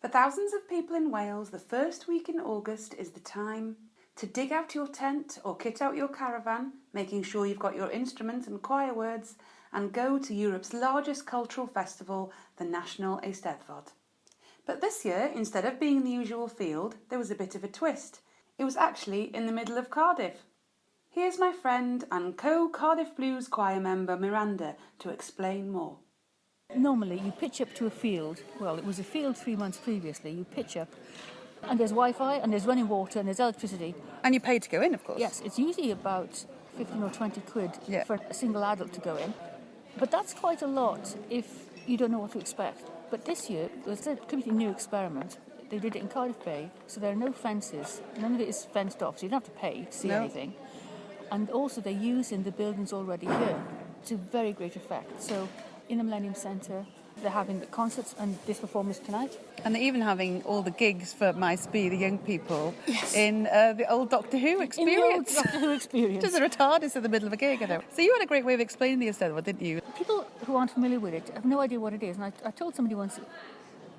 For thousands of people in Wales, the first week in August is the time to dig out your tent or kit out your caravan, making sure you've got your instruments and choir words, and go to Europe's largest cultural festival, the National Eisteddfod. But this year, instead of being in the usual field, there was a bit of a twist. It was actually in the middle of Cardiff. Here's my friend and co-Cardiff Blues choir member Miranda to explain more. Normally you pitch up to a field. Well, it was a field 3 months previously. You pitch up and there's Wi-Fi and there's running water and there's electricity. And you paid to go in, of course? Yes, it's usually about 15 or 20 quid for a single adult to go in. But that's quite a lot if you don't know what to expect. But this year, it was a completely new experiment. They did it in Cardiff Bay, so there are no fences. None of it is fenced off, so you don't have to pay to see anything. And also they're using the buildings already here to very great effect. So in the Millennium Centre, they're having the concerts and this performance tonight. And they're even having all the gigs for My Spee, the young people, in the old Doctor Who experience. In the old Doctor Who experience. Just a retardus in the middle of a gig, I know. So you had a great way of explaining the Eisteddfod, didn't you? People who aren't familiar with it have no idea what it is. And I told somebody once,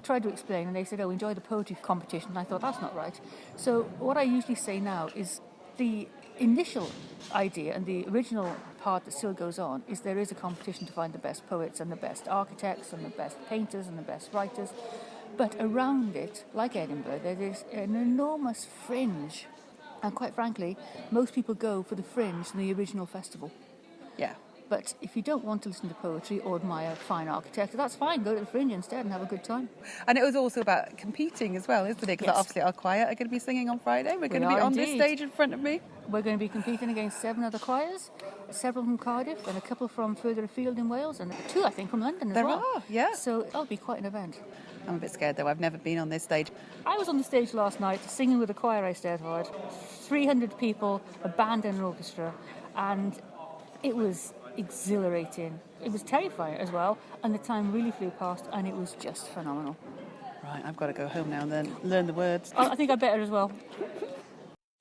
tried to explain, and they said, oh, enjoy the poetry competition. And I thought, that's not right. So what I usually say now is the initial idea and the original part that still goes on is there is a competition to find the best poets and the best architects and the best painters and the best writers. But around it, like Edinburgh, there is an enormous fringe. And quite frankly, most people go for the fringe than the original festival. Yeah. But if you don't want to listen to poetry or admire fine architecture, that's fine. Go to the fringe instead and have a good time. And it was also about competing as well, isn't it? Because obviously our choir are going to be singing on Friday. We're going to be on this stage in front of me. We're going to be competing against 7 other choirs, several from Cardiff and a couple from further afield in Wales, and 2, I think, from London as well. There are, yeah. So that'll be quite an event. I'm a bit scared, though. I've never been on this stage. I was on the stage last night singing with the choir Eisteddfod. 300 people, a band and an orchestra, and it was exhilarating. It was terrifying as well, and the time really flew past, and it was just phenomenal. Right, I've got to go home now and then learn the words. I think I better as well.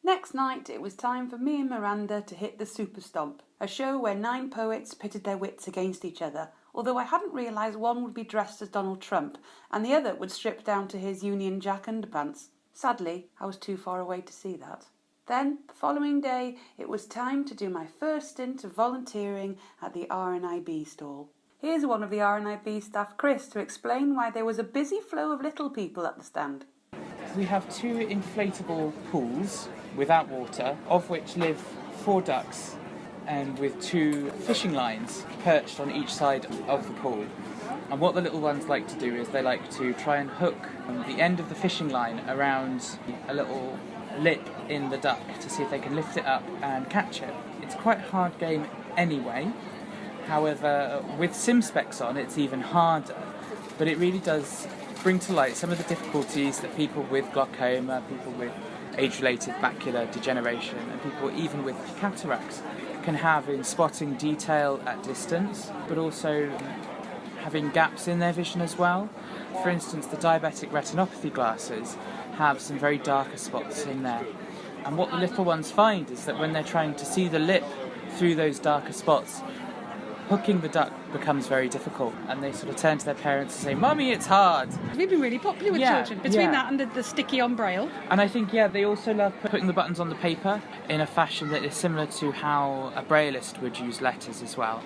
Next night, it was time for me and Miranda to hit the Super Stomp, a show where 9 poets pitted their wits against each other, although I hadn't realised one would be dressed as Donald Trump and the other would strip down to his Union Jack underpants. Sadly, I was too far away to see that. Then, the following day, it was time to do my first stint of volunteering at the RNIB stall. Here's one of the RNIB staff, Chris, to explain why there was a busy flow of little people at the stand. We have 2 inflatable pools without water, of which live 4 ducks, and with 2 fishing lines perched on each side of the pool. And what the little ones like to do is they like to try and hook the end of the fishing line around a little lip in the duck to see if they can lift it up and catch it. It's quite a hard game anyway. However, with sim specs on, it's even harder. But it really does bring to light some of the difficulties that people with glaucoma, people with age-related macular degeneration, and people even with cataracts can have in spotting detail at distance, but also having gaps in their vision as well. For instance, the diabetic retinopathy glasses have some very darker spots in there. And what the little ones find is that when they're trying to see the lip through those darker spots, hooking the duck becomes very difficult, and they sort of turn to their parents and say, "Mummy, it's hard." We've been really popular with children, between that and the sticky on Braille. And I think, they also love putting the buttons on the paper in a fashion that is similar to how a Brailleist would use letters as well.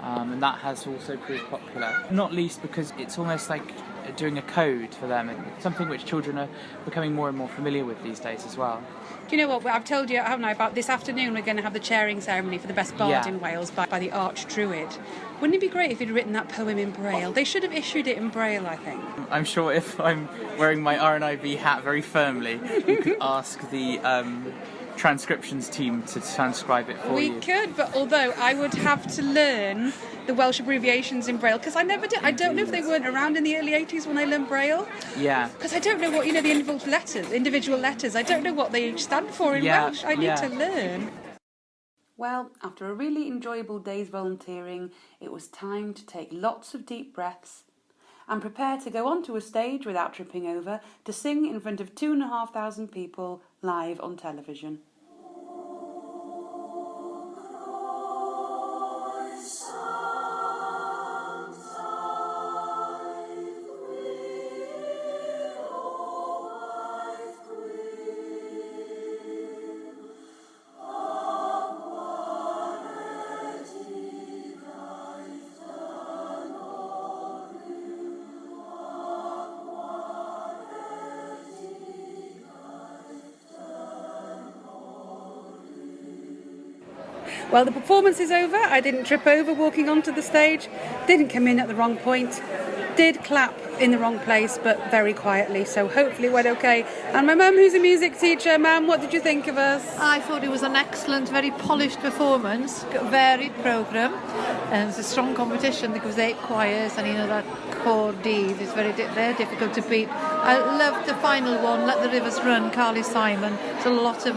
And that has also proved popular, not least because it's almost like doing a code for them, and something which children are becoming more and more familiar with these days as well. Do you know what? I've told you, haven't I, about this afternoon we're going to have the chairing ceremony for the best bard in Wales by the Archdruid. Wouldn't it be great if he'd written that poem in Braille? They should have issued it in Braille, I think. I'm sure if I'm wearing my RNIB hat very firmly, you could ask the transcriptions team to transcribe it for you. We could, but although I would have to learn the Welsh abbreviations in Braille, because I never did. I don't know if they weren't around in the early 80s when I learned Braille. Yeah. Because I don't know what, the individual letters, I don't know what they each stand for in Welsh. I need to learn. Well, after a really enjoyable day's volunteering, it was time to take lots of deep breaths and prepare to go onto a stage without tripping over to sing in front of 2,500 people live on television. Well, the performance is over. I didn't trip over walking onto the stage, didn't come in at the wrong point, did clap in the wrong place, but very quietly, so hopefully it went okay. And my mum, who's a music teacher, Mum, what did you think of us? I thought it was an excellent, very polished performance, varied programme, and it's a strong competition because 8 choirs, and that core D is very difficult to beat. I loved the final one, Let the Rivers Run, Carly Simon. It's a lot of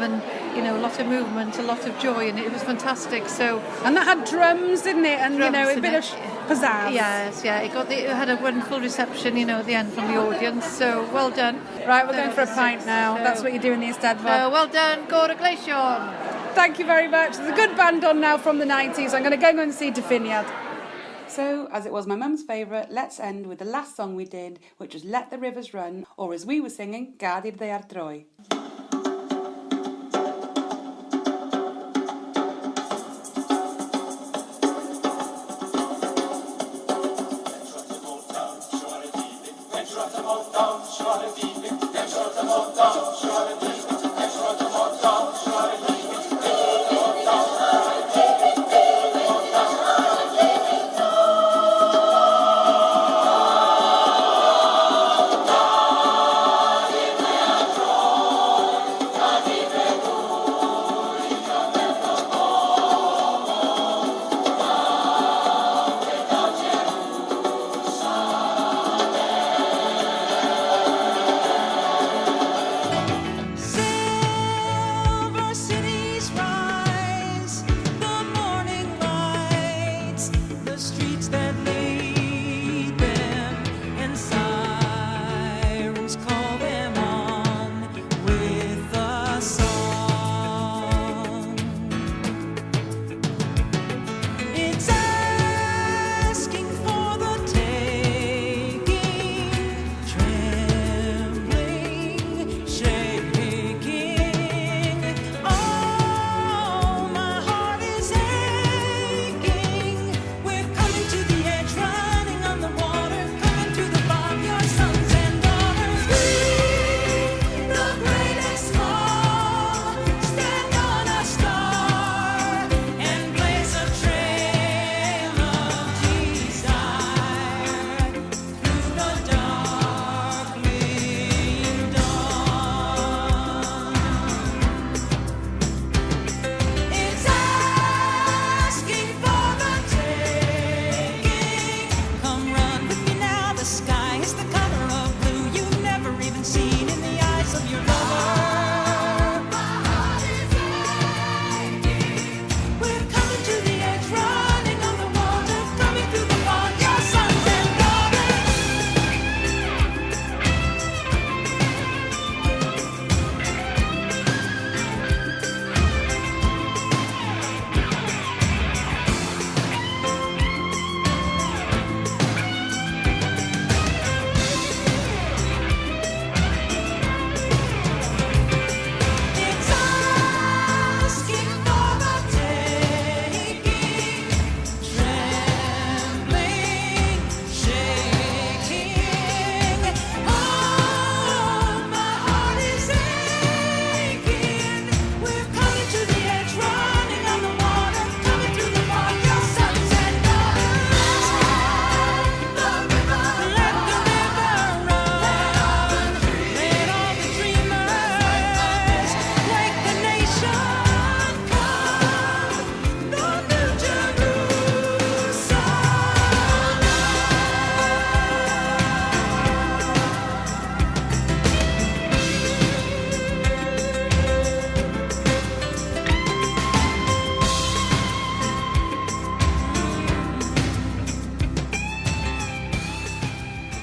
movement, a lot of joy, and it was fantastic. So, and that had drums, didn't it? And drums, a bit of pizzazz. Yes, yeah. It had a wonderful reception, at the end from the audience. So well done. Right, we're going for a pint now. That's what you do in the Eisteddfod. Well done, Cor Glacion. Thank you very much. There's a good band on now from the 90s. I'm going to go and see Diffiniad. So, as it was my mum's favourite, let's end with the last song we did, which was Let the Rivers Run, or as we were singing, Gadir de Artroi.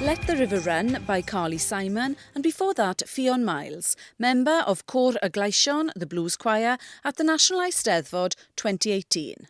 Let the River Run by Carly Simon, and before that Ffion Miles, member of Cor y Glacion, the blues choir, at the National Eisteddfod 2018.